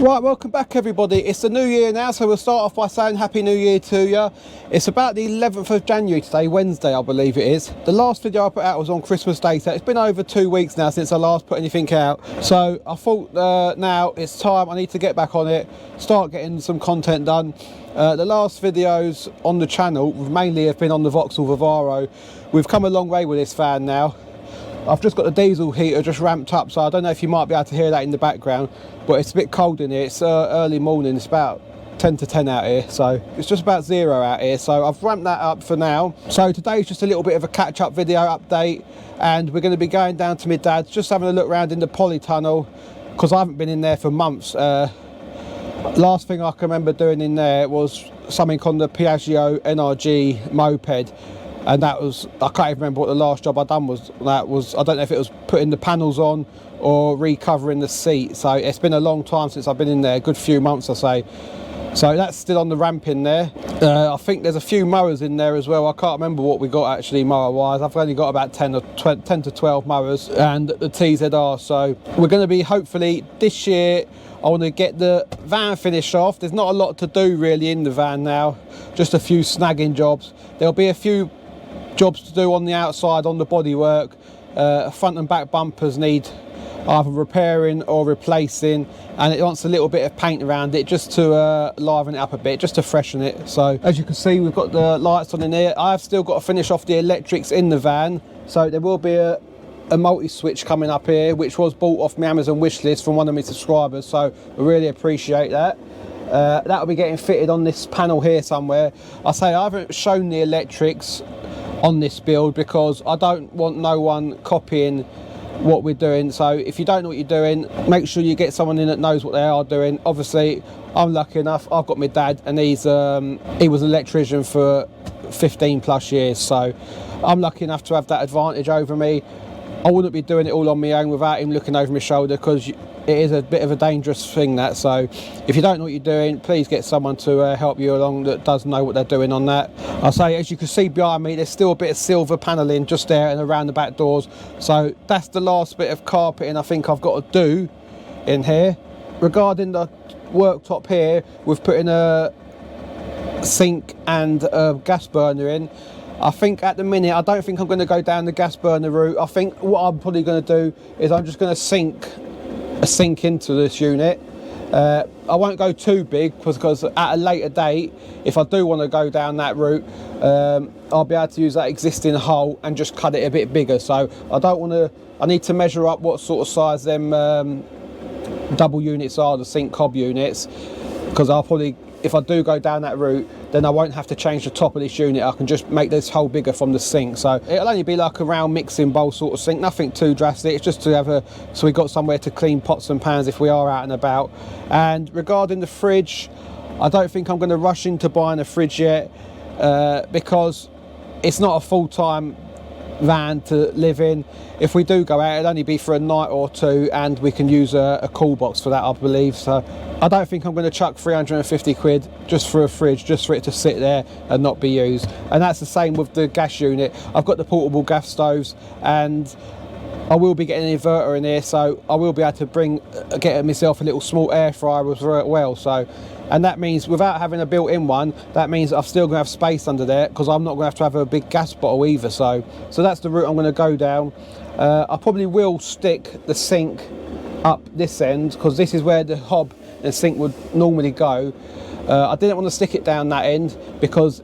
Right, welcome back everybody. It's the new year now, so we'll start off by saying Happy New Year to you. It's about the 11th of January today, Wednesday I believe it is. The last video I put out was on Christmas Day, so it's been over 2 weeks now since I last put anything out. So I thought now it's time, I need to get back on it, start getting some content done. The last videos on the channel mainly have been on the Vauxhall Vivaro. We've come a long way with this van now. I've just got the diesel heater just ramped up, so I don't know if you might be able to hear that in the background, but it's a bit cold in here. It's early morning, it's about 10 to 10 out here, so it's just about 0 out here, so I've ramped that up for now. So today's just a little bit of a catch-up video update, and we're going to be going down to my dad's, just having a look around in the Polytunnel, because I haven't been in there for months. Last thing I can remember doing in there was something on the Piaggio NRG Moped. And that was, I can't even remember what the last job I done was. That was, I don't know if it was putting the panels on or recovering the seat. So it's been a long time since I've been in there, a good few months I say. So that's still on the ramp in there. I think there's a few mowers in there as well. I can't remember what we got actually mower wise. I've only got about 10 to 12 mowers and the TZR. So we're going to be, hopefully this year, I want to get the van finished off. There's not a lot to do really in the van now, just a few snagging jobs. There'll be a few jobs to do on the outside, on the bodywork. Front and back bumpers need either repairing or replacing, and it wants a little bit of paint around it just to liven it up a bit, just to freshen it. So as you can see, we've got the lights on in here. I've still got to finish off the electrics in the van, so there will be a multi-switch coming up here, which was bought off my Amazon wish list from one of my subscribers, so I really appreciate that. That'll be getting fitted on this panel here somewhere. I say I haven't shown the electrics on this build because I don't want no one copying what we're doing. So if you don't know what you're doing, make sure you get someone in that knows what they are doing. Obviously I'm lucky enough, I've got my dad, and he was an electrician for 15 plus years, so I'm lucky enough to have that advantage over me. I wouldn't be doing it all on my own without him looking over my shoulder, because it is a bit of a dangerous thing, that. So if you don't know what you're doing, please get someone to help you along that does know what they're doing on that. I say, as you can see behind me, there's still a bit of silver panelling just there and around the back doors, so that's the last bit of carpeting I think I've got to do in here. Regarding the worktop here, we've put in a sink and a gas burner in. I think at the minute, I don't think I'm going to go down the gas burner route. I think what I'm probably going to do is I'm just going to sink into this unit. I won't go too big, because at a later date, if I do want to go down that route, I'll be able to use that existing hole and just cut it a bit bigger. So I don't want to, I need to measure up what sort of size them double units are, the sink cob units, because I'll probably, if I do go down that route, then I won't have to change the top of this unit. I can just make this hole bigger from the sink. So it'll only be like a round mixing bowl sort of sink, nothing too drastic. It's just to have so we've got somewhere to clean pots and pans if we are out and about. And regarding the fridge, I don't think I'm going to rush into buying a fridge yet, because it's not a full-time van to live in. If we do go out, it'll only be for a night or two, and we can use a cool box for that, I believe. So I don't think I'm going to chuck 350 quid just for a fridge, just for it to sit there and not be used. And that's the same with the gas unit. I've got the portable gas stoves, and I will be getting an inverter in here, so I will be able to get myself a little small air fryer as well. So, and that means without having a built-in one, that means I'm still going to have space under there, because I'm not going to have a big gas bottle either. So that's the route I'm going to go down. I probably will stick the sink up this end, because this is where the hob and sink would normally go. I didn't want to stick it down that end, because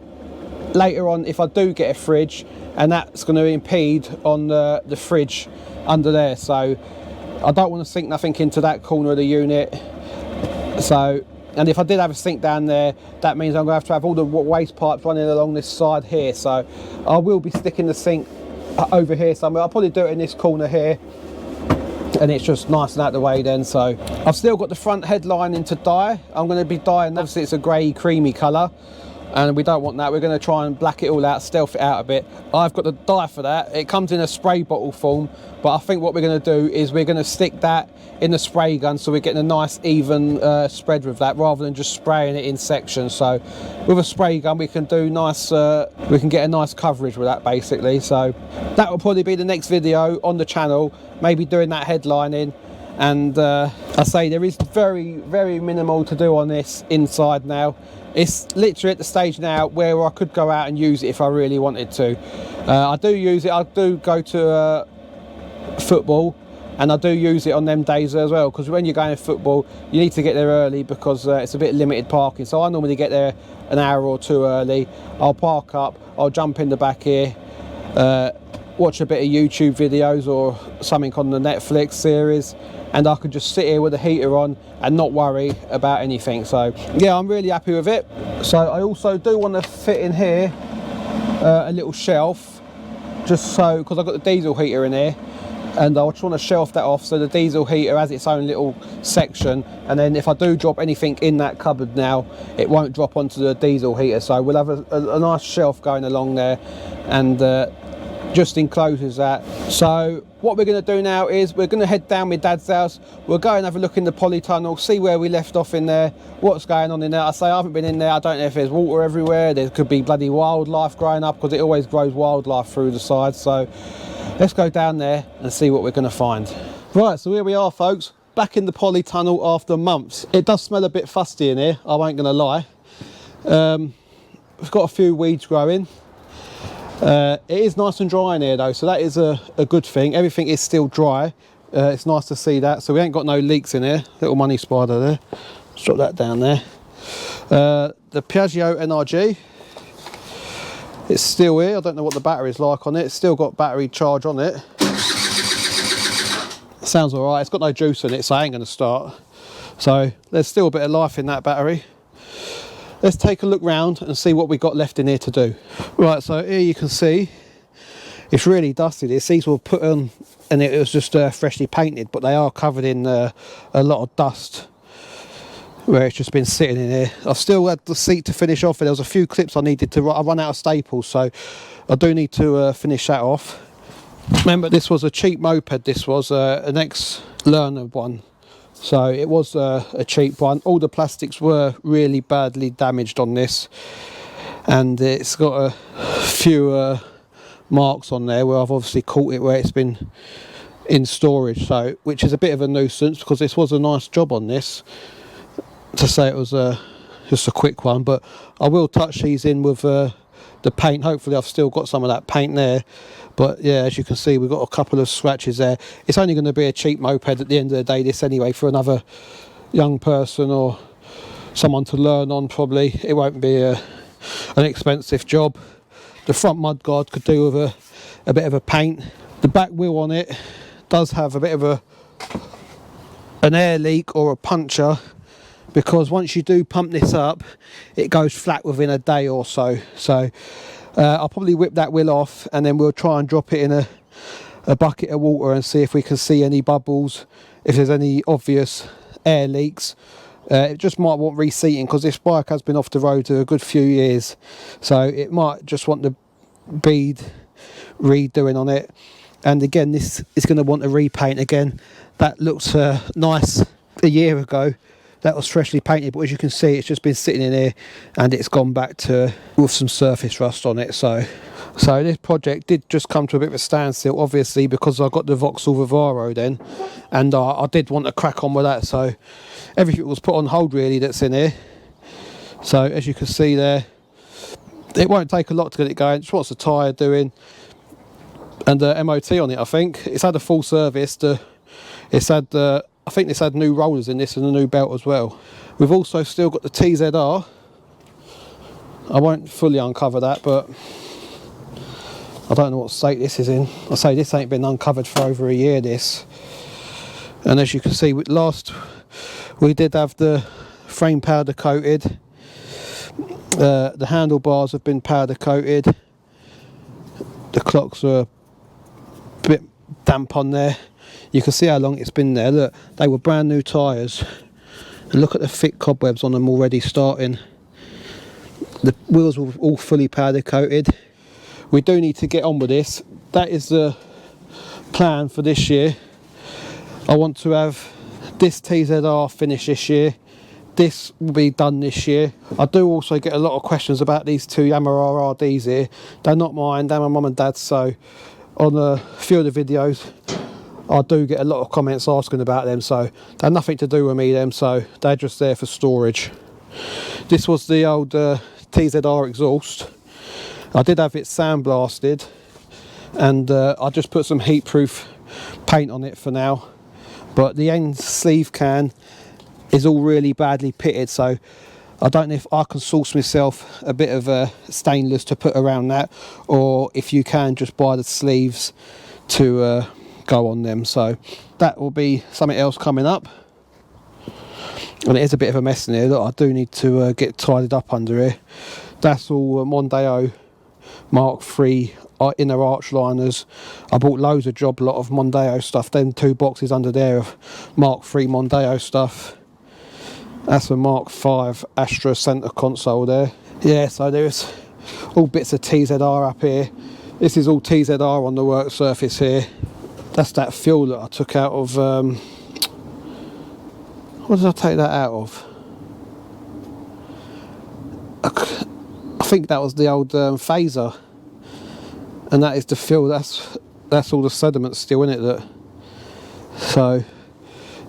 later on, if I do get a fridge, and that's going to impede on the fridge under there, so I don't want to sink nothing into that corner of the unit. So, and if I did have a sink down there, that means I'm going to have all the waste pipes running along this side here. So I will be sticking the sink over here somewhere. I'll probably do it in this corner here, and it's just nice and out of the way then. So I've still got the front headlining to dye. I'm going to be dyeing, obviously it's a grey creamy colour, and we don't want that. We're going to try and black it all out, stealth it out a bit. I've got the dye for that. It comes in a spray bottle form, but I think what we're going to do is we're going to stick that in the spray gun, so we're getting a nice even spread with that, rather than just spraying it in sections. So with a spray gun, we can do nice, we can get a nice coverage with that basically. So that will probably be the next video on the channel, maybe doing that headlining. and I say there is very minimal to do on this inside now. It's literally at the stage now where I could go out and use it if I really wanted to. I do use it. I do go to football, and I do use it on them days as well, because when you're going to football you need to get there early because it's a bit limited parking. So I normally get there an hour or two early. I'll park up, I'll jump in the back here, watch a bit of YouTube videos or something on the Netflix series, and I could just sit here with the heater on and not worry about anything. So yeah, I'm really happy with it. So I also do want to fit in here a little shelf, just so, because I've got the diesel heater in here, and I just want to shelf that off so the diesel heater has its own little section, and then if I do drop anything in that cupboard now, it won't drop onto the diesel heater. So we'll have a nice shelf going along there, and just encloses that. So what we're going to do now is we're going to head down my dad's house. We'll go and have a look in the Polytunnel, see where we left off in there, what's going on in there. I say I haven't been in there, I don't know if there's water everywhere, there could be bloody wildlife growing up, because it always grows wildlife through the sides. So let's go down there and see what we're going to find. Right, so here we are folks, back in the Polytunnel after months. It does smell a bit fusty in here, I ain't going to lie. We've got a few weeds growing. It is nice and dry in here though, so that is a good thing. Everything is still dry. It's nice to see that. So we ain't got no leaks in here. Little money spider there. Let's drop that down there. The Piaggio NRG, it's still here. I don't know what the battery's like on it. It's still got battery charge on it. Sounds alright. It's got no juice in it, so I ain't going to start. So there's still a bit of life in that battery. Let's take a look round and see what we got left in here to do. Right, so here you can see it's really dusty. These were put on and it was just freshly painted, but they are covered in a lot of dust where it's just been sitting in here. I've still had the seat to finish off, and there was a few clips I needed to. I run out of staples, so I do need to finish that off. Remember, this was a cheap moped. This was an ex-learner one. So it was a cheap one. All the plastics were really badly damaged on this, and it's got a few marks on there where I've obviously caught it where it's been in storage, so which is a bit of a nuisance, because this was a nice job on this. To say it was just a quick one, but I will touch these in with the paint. Hopefully I've still got some of that paint there, but yeah, as you can see we've got a couple of scratches there. It's only going to be a cheap moped at the end of the day, this anyway, for another young person or someone to learn on. Probably it won't be an expensive job. The front mudguard could do with a bit of a paint. The back wheel on it does have a bit of an air leak or a puncture, because once you do pump this up it goes flat within a day or so. So I'll probably whip that wheel off, and then we'll try and drop it in a bucket of water and see if we can see any bubbles, if there's any obvious air leaks. It just might want reseating, because this bike has been off the road a good few years, so it might just want the bead redoing on it. And again, this is going to want a repaint again. That looks nice a year ago. That was freshly painted, but as you can see it's just been sitting in here and it's gone back to with some surface rust on it. So this project did just come to a bit of a standstill, obviously, because I got the Vauxhall Vivaro then, and I did want to crack on with that. So everything was put on hold really that's in here. So as you can see there, it won't take a lot to get it going. Just wants a tyre doing and MOT on it. I think it's had a full service. It's had I think this had new rollers in this and a new belt as well. We've also still got the TZR. I won't fully uncover that, but I don't know what state this is in. I say this ain't been uncovered for over a year, this. And as you can see, last we did have the frame powder coated. The handlebars have been powder coated. The clocks are a bit damp on there. You can see how long it's been there. Look, they were brand new tyres, and look at the thick cobwebs on them already starting. The wheels were all fully powder coated. We do need to get on with this. That is the plan for this year. I want to have this TZR finished this year. This will be done this year. I do also get a lot of questions about these two Yamaha RRDs here. They're not mine, they're my mum and dad's, so on a few of the videos I do get a lot of comments asking about them, so they're nothing to do with me them, so they're just there for storage. This was the old TZR exhaust. I did have it sandblasted, and I just put some heat-proof paint on it for now, but the end sleeve can is all really badly pitted, so I don't know if I can source myself a bit of stainless to put around that, or if you can just buy the sleeves to go on them. So that will be something else coming up. And it is a bit of a mess in here that I do need to get tidied up under here. That's all Mondeo Mark III inner arch liners. I bought loads of job lot of Mondeo stuff. Then 2 boxes under there of Mark III Mondeo stuff. That's a Mark V Astra centre console there. Yeah, so there's all bits of TZR up here. This is all TZR on the work surface here. That's that fuel that I took out of... what did I take that out of? I think that was the old phaser. And that is the fuel. That's all the sediment still in it. That. So...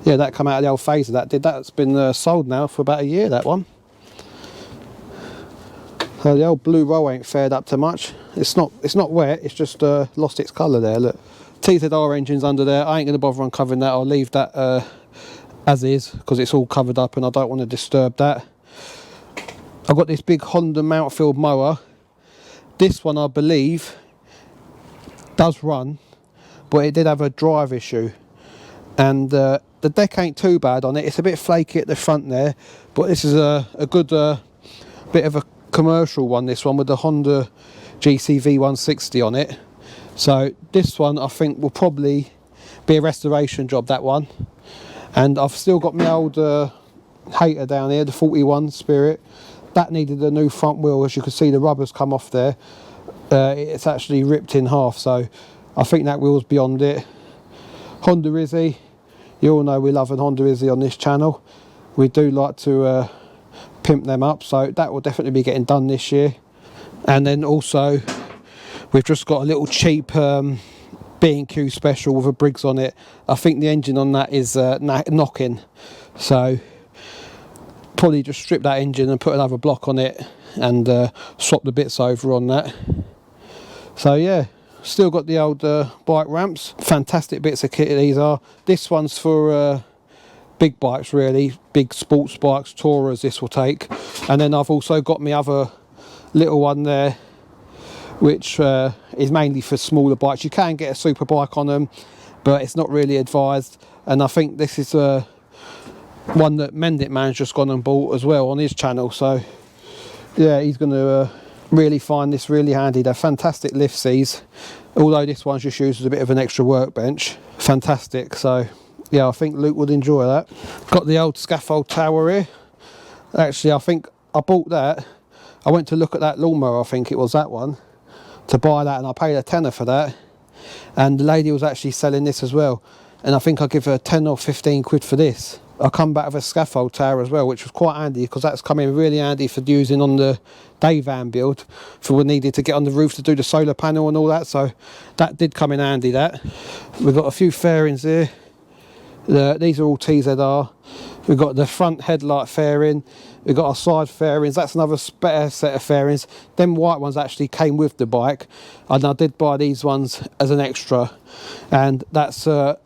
yeah, that come out of the old phaser. That's been sold now for about a year, that one. So the old blue roll ain't fared up to much. It's not wet, it's just lost its colour there, look. TZR engine's under there. I ain't going to bother uncovering that. I'll leave that as is, because it's all covered up and I don't want to disturb that. I've got this big Honda Mountfield mower. This one, I believe, does run, but it did have a drive issue. And the deck ain't too bad on it. It's a bit flaky at the front there, but this is a good bit of a commercial one, this one, with the Honda GCV 160 on it. So this one I think will probably be a restoration job, that one. And I've still got my old hater down here, the 41 Spirit. That needed a new front wheel. As you can see, the rubber's come off there. It's actually ripped in half, so I think that wheel's beyond it. Honda Izzy. You all know we love an Honda Izzy on this channel. We do like to pimp them up, so that will definitely be getting done this year. And then also we've just got a little cheap B&Q special with a Briggs on it. I think the engine on that is knocking, so probably just strip that engine and put another block on it and swap the bits over on that. So yeah, still got the old bike ramps. Fantastic bits of kit these are. This one's for big bikes, really, big sports bikes, Tourers this will take. And then I've also got my other little one there, which is mainly for smaller bikes. You can get a super bike on them, but it's not really advised. And I think this is one that Mendit Man's just gone and bought as well on his channel. So yeah, he's going to really find this really handy. They're fantastic lift seats, although this one's just used as a bit of an extra workbench. Fantastic. So yeah, I think Luke would enjoy that. Got the old scaffold tower here. Actually, I think I bought that. I went to look at that lawnmower, I think it was that one, to buy that, and I paid a tenner for that. And the lady was actually selling this as well, and I think I give her 10 or 15 quid for this. I come back with a scaffold tower as well, which was quite handy, because that's come in really handy for using on the day van build, for we needed to get on the roof to do the solar panel and all that. So that did come in handy, that. We've got a few fairings here. These are all TZR. We've got the front headlight fairing. We've got our side fairings. That's another better set of fairings. Them white ones actually came with the bike, and I did buy these ones as an extra. And that's a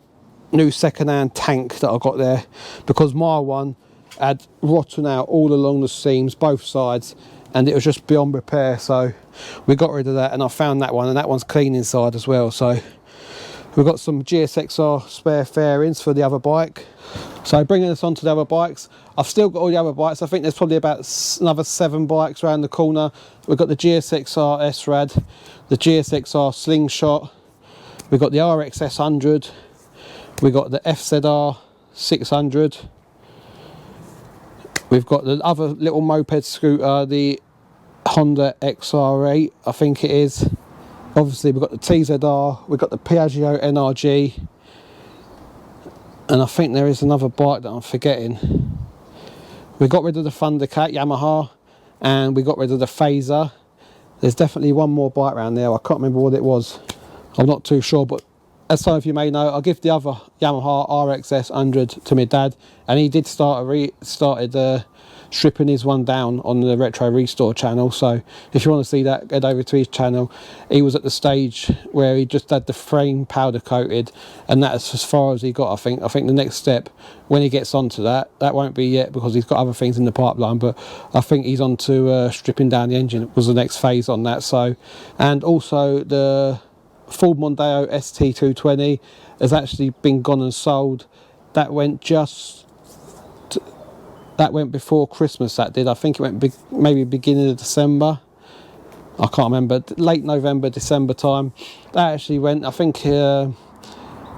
new second-hand tank that I got there, because my one had rotten out all along the seams, both sides, and it was just beyond repair. So we got rid of that, and I found that one, and that one's clean inside as well. So we've got some GSXR spare fairings for the other bike. So bringing us on to the other bikes, I've still got all the other bikes. I think there's probably about another 7 bikes around the corner. We've got the GSXR S-Rad, the GSXR Slingshot, we've got the RXS 100, we've got the FZR 600, we've got the other little moped scooter, the Honda XR8, I think it is. Obviously we've got the TZR, we've got the Piaggio NRG, and I think there is another bike that I'm forgetting. We got rid of the Thundercat Yamaha, and we got rid of the Phaser. There's definitely one more bike around there. I can't remember what it was. I'm not too sure, but as some of you may know, I give the other Yamaha RXS 100 to my dad, and he did started stripping his one down on the Retro Restore channel. So if you want to see that, head over to his channel. He was at the stage where he just had the frame powder coated, and that's as far as he got. I think the next step, when he gets onto that won't be yet, because he's got other things in the pipeline, but I think he's on to stripping down the engine was the next phase on that. So, and also the Ford Mondeo ST220 has actually been gone and sold. That went before Christmas, that did. I think it went maybe beginning of December. I can't remember. Late November, December time. That actually went, I think the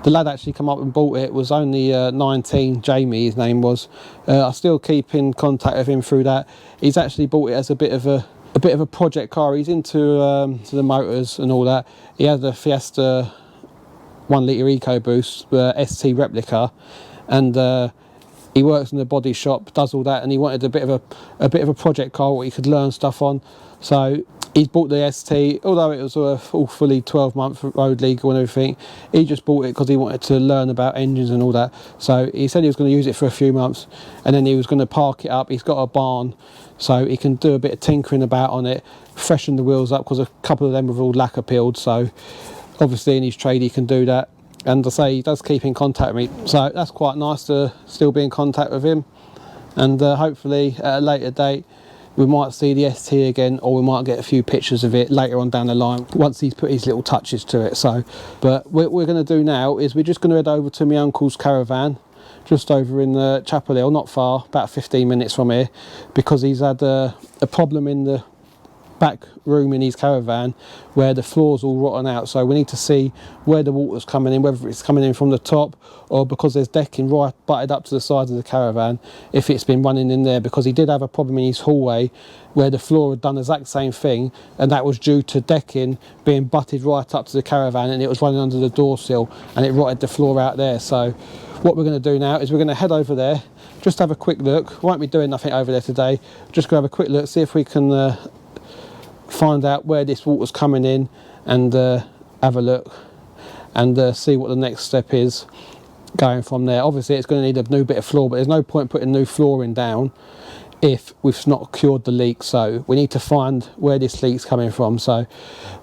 lad actually come up and bought it. It was only 19, Jamie his name was. I still keep in contact with him through that. He's actually bought it as a bit of a project car. He's into to the motors and all that. He has a Fiesta 1 litre EcoBoost ST replica, and he works in the body shop, does all that, and he wanted a bit of a project car where he could learn stuff on. So he bought the ST, although it was all fully 12-month road legal and everything. He just bought it because he wanted to learn about engines and all that. So he said he was going to use it for a few months, and then he was going to park it up. He's got a barn, so he can do a bit of tinkering about on it, freshen the wheels up, because a couple of them were all lacquer peeled. So obviously in his trade he can do that. And I say he does keep in contact with me, so that's quite nice to still be in contact with him. And hopefully at a later date we might see the ST again, or we might get a few pictures of it later on down the line once he's put his little touches to it. So, but what we're going to do now is we're just going to head over to my uncle's Caravan, just over in Chapel Hill, not far, about 15 minutes from here, because he's had a problem in the back room in his Caravan where the floor's all rotten out. So we need to see where the water's coming in, whether it's coming in from the top, or because there's decking right butted up to the side of the Caravan, if it's been running in there, because he did have a problem in his hallway where the floor had done the exact same thing, and that was due to decking being butted right up to the Caravan, and it was running under the door sill, and it rotted the floor out there. So what we're going to do now is we're going to head over there, just have a quick look. Won't be doing nothing over there today, just going to have a quick look, see if we can find out where this water's coming in, and have a look and see what the next step is going from there. Obviously it's going to need a new bit of floor, but there's no point putting new flooring down if we've not cured the leak. So we need to find where this leak's coming from. So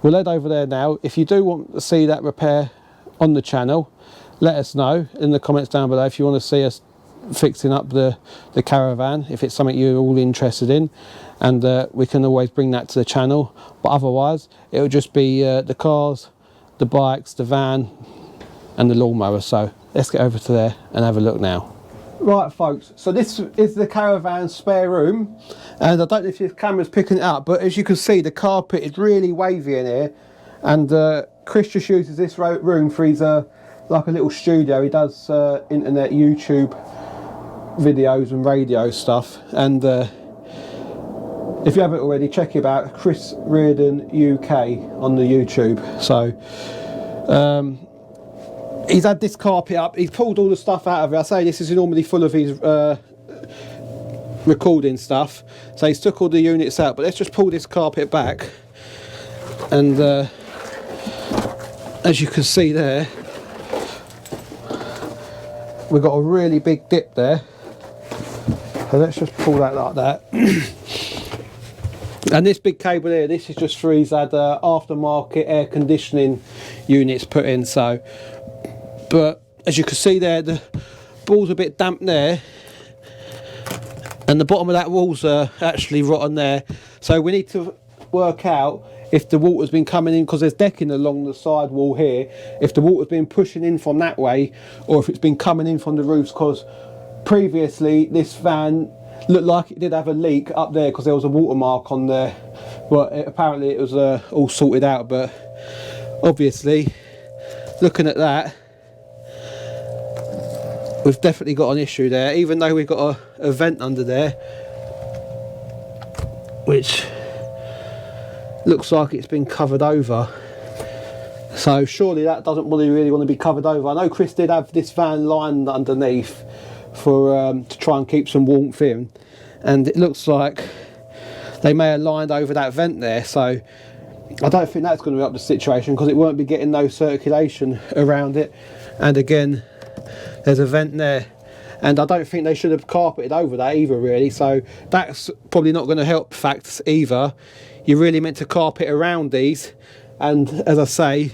we'll head over there now. If you do want to see that repair on the channel, let us know in the comments down below if you want to see us fixing up the Caravan, if it's something you're all interested in, and we can always bring that to the channel. But otherwise it will just be the cars, the bikes, the van and the lawnmower. So let's get over to there and have a look now. Right folks, so this is the Caravan spare room, and I don't know if your camera's picking it up, but as you can see the carpet is really wavy in here, and Chris just uses this room for his like a little studio. He does internet, YouTube videos and radio stuff, and if you haven't already, check him out, Chris Reardon UK on the YouTube. So he's had this carpet up, he's pulled all the stuff out of it. I say this is normally full of his recording stuff, so he's took all the units out, but let's just pull this carpet back, and as you can see there, we've got a really big dip there. So let's just pull that like that. And this big cable here, this is just for his aftermarket air conditioning units put in. So, but as you can see there, the ball's a bit damp there, and the bottom of that wall's actually rotten there. So we need to work out if the water's been coming in, because there's decking along the side wall here, if the water's been pushing in from that way, or if it's been coming in from the roofs, because previously this van looked like it did have a leak up there because there was a watermark on there, but apparently it was all sorted out. But obviously looking at that, we've definitely got an issue there, even though we've got a vent under there which looks like it's been covered over. So surely that doesn't really want to be covered over. I know Chris did have this van lined underneath for to try and keep some warmth in, and it looks like they may have lined over that vent there. So I don't think that's going to help the situation, because it won't be getting no circulation around it. And again, there's a vent there, and I don't think they should have carpeted over that either, really. So that's probably not going to help facts either. You're really meant to carpet around these, and as I say,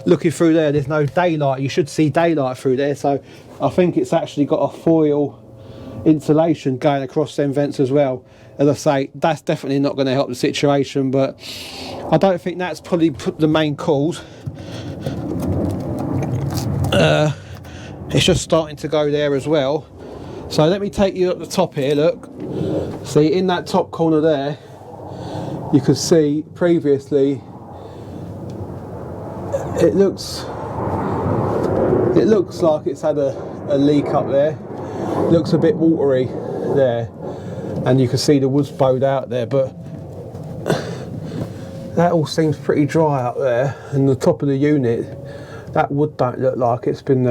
looking through there, there's no daylight. You should see daylight through there, so I think it's actually got a foil insulation going across them vents as well. As I say, that's definitely not going to help the situation, but I don't think that's probably the main cause. It's just starting to go there as well. So let me take you up the top here. Look, see, in that top corner there, you can see previously it looks like it's had a leak up there. It looks a bit watery there, and you can see the wood's bowed out there, but that all seems pretty dry up there. And the top of the unit, that wood don't look like it's been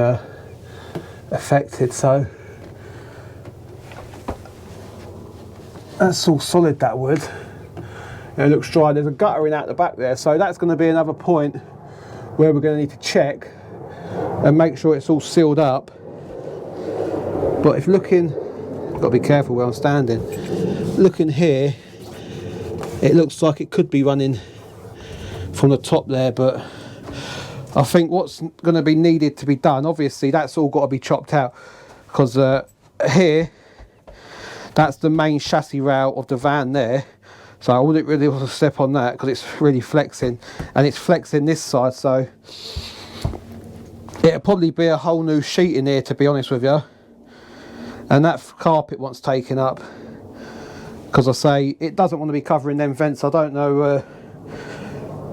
affected, so that's all solid, that wood. And it looks dry. There's a guttering out the back there, so that's going to be another point where we're going to need to check and make sure it's all sealed up. But if looking, got to be careful where I'm standing, looking here, it looks like it could be running from the top there, but I think what's going to be needed to be done, obviously that's all got to be chopped out, because here, that's the main chassis rail of the van there. So I wouldn't really want to step on that, because it's really flexing, and it's flexing this side, so it'll probably be a whole new sheet in here, to be honest with you. And that carpet wants taken up, because I say it doesn't want to be covering them vents. I don't know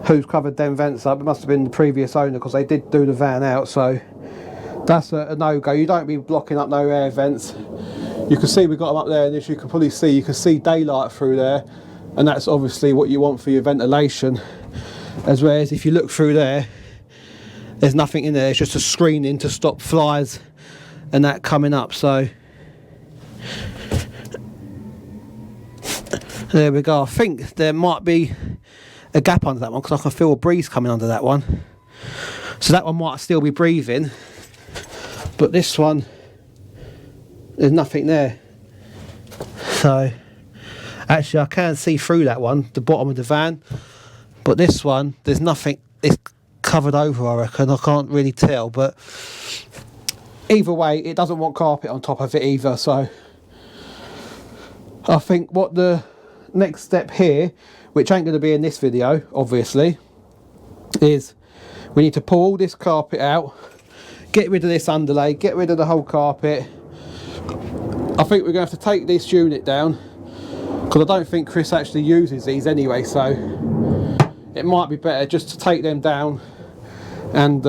who's covered them vents up. It must have been the previous owner, because they did do the van out, so that's a no-go. You don't be blocking up no air vents. You can see we've got them up there, and as you can probably see, you can see daylight through there, and that's obviously what you want for your ventilation. As well as if you look through there, there's nothing in there. It's just a screening to stop flies and that coming up. So there we go. I think there might be a gap under that one, because I can feel a breeze coming under that one. So that one might still be breathing, but this one, there's nothing there. So actually I can see through that one, the bottom of the van, but this one, there's nothing. It's covered over, I reckon. I can't really tell, but either way, it doesn't want carpet on top of it either. So I think what the next step here, which ain't going to be in this video obviously, is we need to pull all this carpet out, get rid of this underlay, get rid of the whole carpet. I think we're going to have to take this unit down, because I don't think Chris actually uses these anyway, so it might be better just to take them down and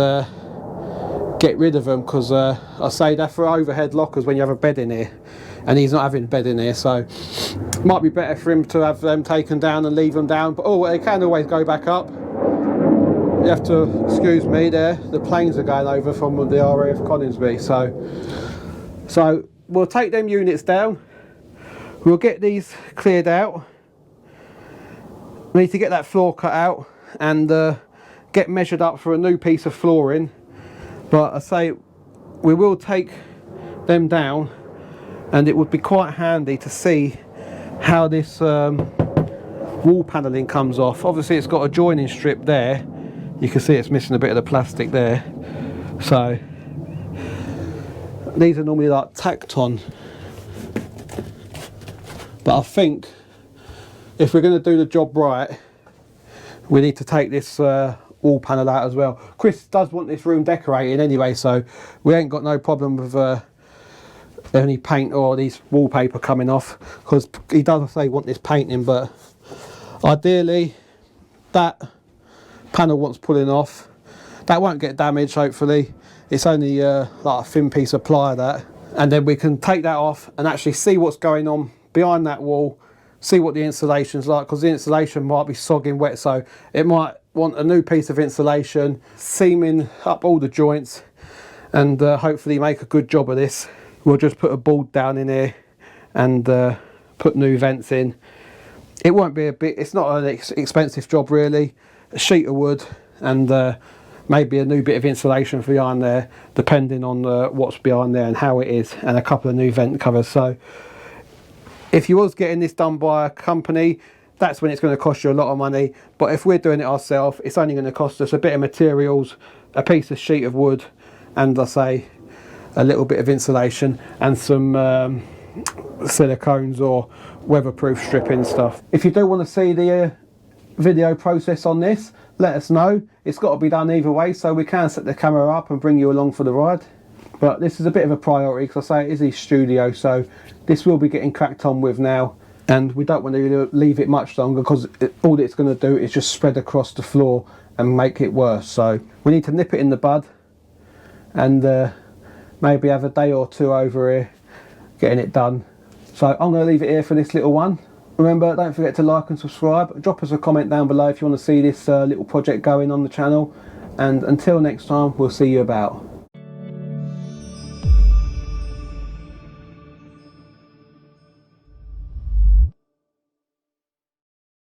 get rid of them, because I say they're for overhead lockers when you have a bed in here, and he's not having a bed in here, so it might be better for him to have them taken down and leave them down. But oh, they can always go back up. You have to excuse me there, the planes are going over from the RAF Coningsby, so we'll take them units down. We'll get these cleared out. We need to get that floor cut out and get measured up for a new piece of flooring. But I say we will take them down, and it would be quite handy to see how this wall panelling comes off. Obviously it's got a joining strip there. You can see it's missing a bit of the plastic there. So these are normally like tacked on. But I think if we're going to do the job right, we need to take this wall panel out as well. Chris does want this room decorated anyway, so we ain't got no problem with any paint or these wallpaper coming off, because he does say want this painting, but ideally that panel wants pulling off. That won't get damaged, hopefully. It's only like a thin piece of ply, that, and then we can take that off and actually see what's going on behind that wall, see what the insulation's like, because the insulation might be sogging wet, so it might want a new piece of insulation, seaming up all the joints, and hopefully make a good job of this. We'll just put a board down in here and put new vents in. it won't be a bit, it's not an expensive job really. A sheet of wood and maybe a new bit of insulation for behind there, depending on what's behind there and how it is, and a couple of new vent covers. So if you was getting this done by a company, that's when it's going to cost you a lot of money. But if we're doing it ourselves, it's only going to cost us a bit of materials, a piece of sheet of wood, and I say a little bit of insulation and some silicones or weatherproof stripping stuff. If you do want to see the video process on this, let us know. It's got to be done either way, so we can set the camera up and bring you along for the ride. But this is a bit of a priority because I say it is his studio, so this will be getting cracked on with now, and we don't want to leave it much longer because all it's going to do is just spread across the floor and make it worse. So we need to nip it in the bud and maybe have a day or two over here getting it done. So I'm going to leave it here for this little one. Remember, don't forget to like and subscribe. Drop us a comment down below if you want to see this little project going on the channel. And until next time, we'll see you about.